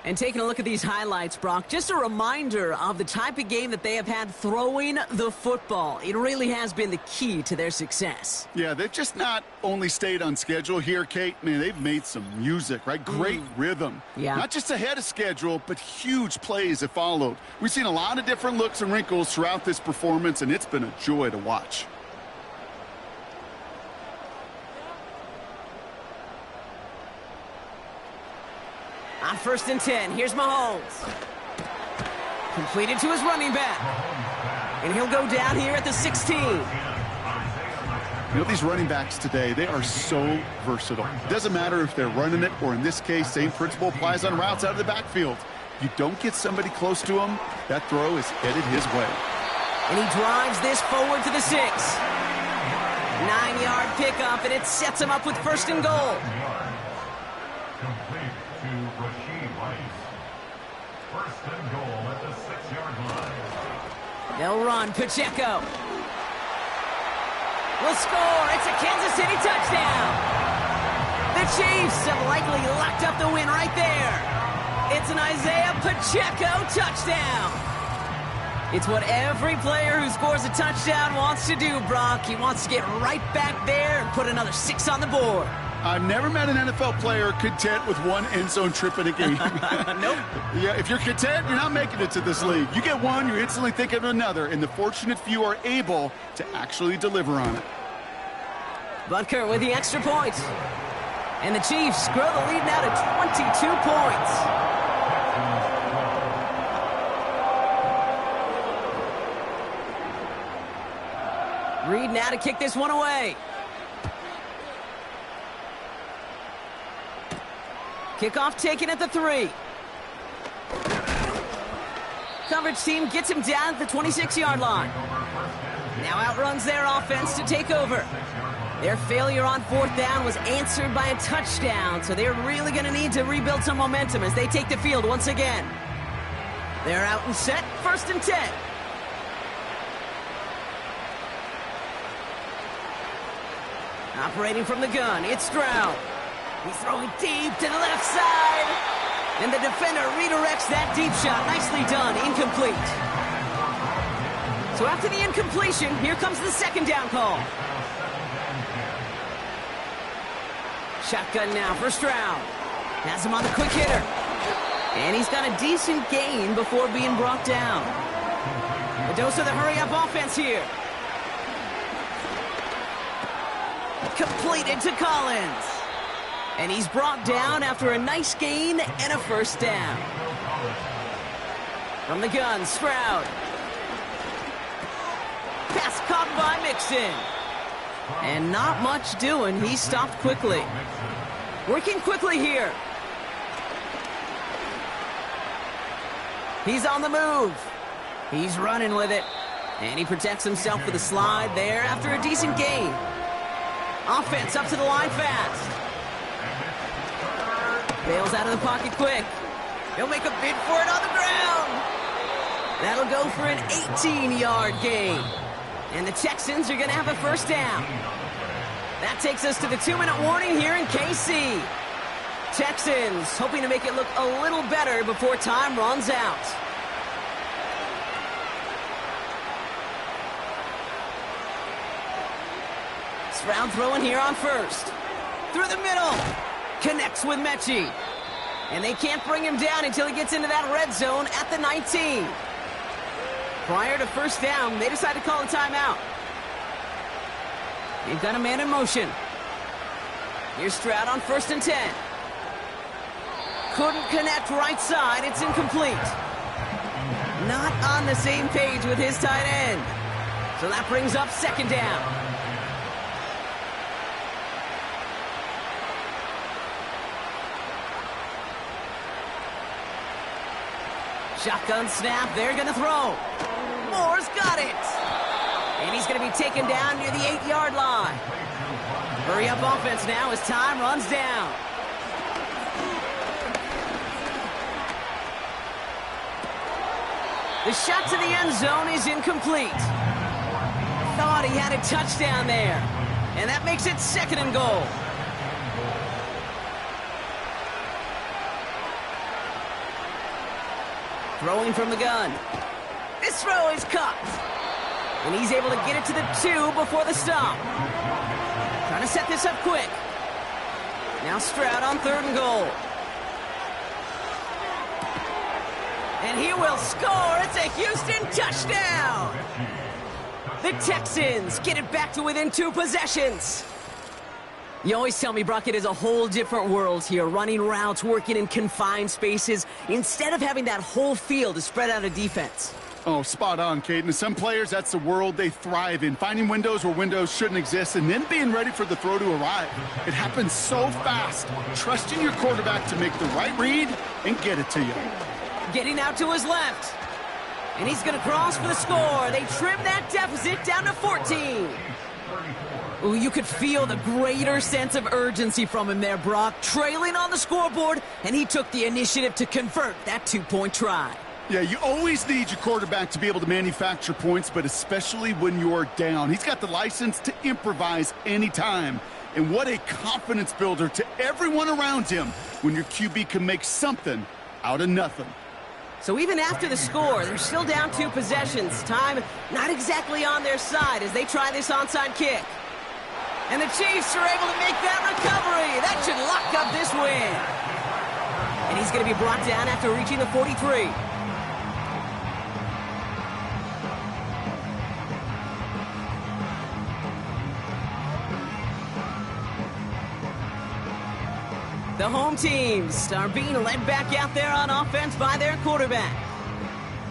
And taking a look at these highlights, Brock, just a reminder of the type of game that they have had throwing the football. It really has been the key to their success. Yeah, they've just not only stayed on schedule here, Kate. Man, they've made some music, right? Great rhythm. Yeah. Not just ahead of schedule, but huge plays have followed. We've seen a lot of different looks and wrinkles throughout this performance, and it's been a joy to watch. On 1st and 10, here's Mahomes. Completed to his running back. And he'll go down here at the 16. You know, these running backs today, they are so versatile. It doesn't matter if they're running it, or in this case, same principle applies on routes out of the backfield. You don't get somebody close to him, that throw is headed his way. And he drives this forward to the 6. 9-yard pickup, and it sets him up with 1st and goal. Complete to Rashid Rice. 1st and goal at the 6-yard line. They'll run. Pacheco will score. It's a Kansas City touchdown. The Chiefs have likely locked up the win right there. It's an Isaiah Pacheco touchdown. It's what every player who scores a touchdown wants to do, Brock. He wants to get right back there and put another 6 on the board. I've never met an NFL player content with one end zone trip in a game. Nope. Yeah, if you're content, you're not making it to this league. You get one, you're instantly thinking of another, and the fortunate few are able to actually deliver on it. Butker with the extra point. And the Chiefs grow the lead now to 22 points. Reed now to kick this one away. Kickoff taken at the 3. Coverage team gets him down at the 26-yard line. Now outruns their offense to take over. Their failure on 4th down was answered by a touchdown, so they're really going to need to rebuild some momentum as they take the field once again. They're out and set, 1st and 10. Operating from the gun, it's Stroud. He's throwing deep to the left side. And the defender redirects that deep shot. Nicely done, incomplete. So after the incompletion, here comes the 2nd down call. Shotgun now for Stroud. Has him on the quick hitter. And he's got a decent gain before being brought down. A dose of the hurry-up offense here. Completed to Collins. And he's brought down after a nice gain and a 1st down. From the gun, Stroud. Pass caught by Mixon. And not much doing. He stopped quickly. Working quickly here. He's on the move. He's running with it. And he protects himself with a slide there after a decent gain. Offense up to the line fast. Bails out of the pocket quick. He'll make a bid for it on the ground. That'll go for an 18-yard gain. And the Texans are going to have a 1st down. That takes us to the 2-minute warning here in KC. Texans hoping to make it look a little better before time runs out. Stroud throwing here on 1st. Through the middle. Connects with Mechie. And they can't bring him down until he gets into that red zone at the 19. Prior to 1st down, they decide to call a timeout. They've got a man in motion. Here's Stroud on 1st and 10. Couldn't connect right side. It's incomplete. Not on the same page with his tight end. So that brings up 2nd down. Shotgun snap, they're going to throw. Moore's got it. And he's going to be taken down near the 8-yard line. Hurry up offense now as time runs down. The shot to the end zone is incomplete. Thought he had a touchdown there. And that makes it 2nd and goal. Throwing from the gun. This throw is caught. And he's able to get it to the 2 before the stop. Trying to set this up quick. Now Stroud on 3rd and goal. And he will score. It's a Houston touchdown. The Texans get it back to within 2 possessions. You always tell me, Brock, it is a whole different world here, running routes, working in confined spaces, instead of having that whole field to spread out a defense. Oh, spot on, Caden. Some players, that's the world they thrive in, finding windows where windows shouldn't exist and then being ready for the throw to arrive. It happens so fast. Trusting your quarterback to make the right read and get it to you. Getting out to his left. And he's going to cross for the score. They trim that deficit down to 14. Ooh, you could feel the greater sense of urgency from him there, Brock. Trailing on the scoreboard, and he took the initiative to convert that 2-point try. Yeah, you always need your quarterback to be able to manufacture points, but especially when you're down. He's got the license to improvise anytime. And what a confidence builder to everyone around him when your QB can make something out of nothing. So even after the score, they're still down 2 possessions. Time not exactly on their side as they try this onside kick. And the Chiefs are able to make that recovery. That should lock up this win. And he's going to be brought down after reaching the 43. The home teams are being led back out there on offense by their quarterback.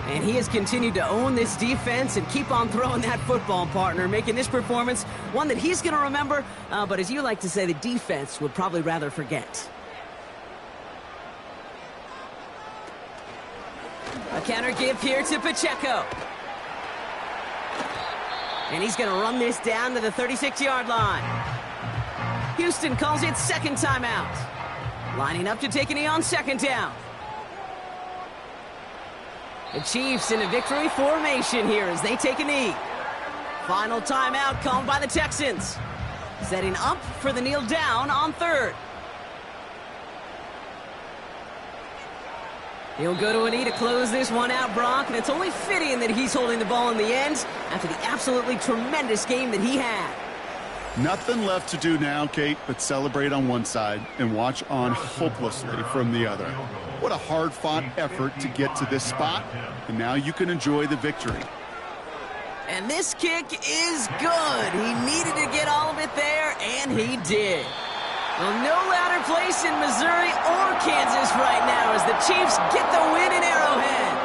And he has continued to own this defense and keep on throwing that football, partner, making this performance one that he's going to remember, but as you like to say, the defense would probably rather forget. A counter give here to Pacheco. And he's going to run this down to the 36-yard line. Houston calls it second timeout. Lining up to take a knee on second down. The Chiefs in a victory formation here as they take a knee. Final timeout called by the Texans. Setting up for the kneel down on third. He'll go to a knee to close this one out, Brock, and it's only fitting that he's holding the ball in the end after the absolutely tremendous game that he had. Nothing left to do now, Kate, but celebrate on one side and watch on hopelessly from the other. What a hard-fought effort to get to this spot, and now you can enjoy the victory. And this kick is good. He needed to get all of it there, and he did. Well, no louder place in Missouri or Kansas right now as the Chiefs get the win in Arrowhead.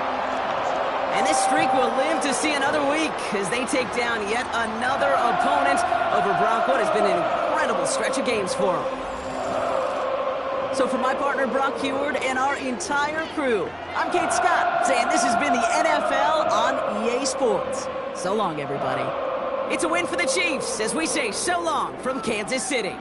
And this streak will live to see another week as they take down yet another opponent over Brock. What has been an incredible stretch of games for them. So for my partner Brock Huard and our entire crew, I'm Kate Scott saying this has been the NFL on EA Sports. So long, everybody. It's a win for the Chiefs as we say so long from Kansas City.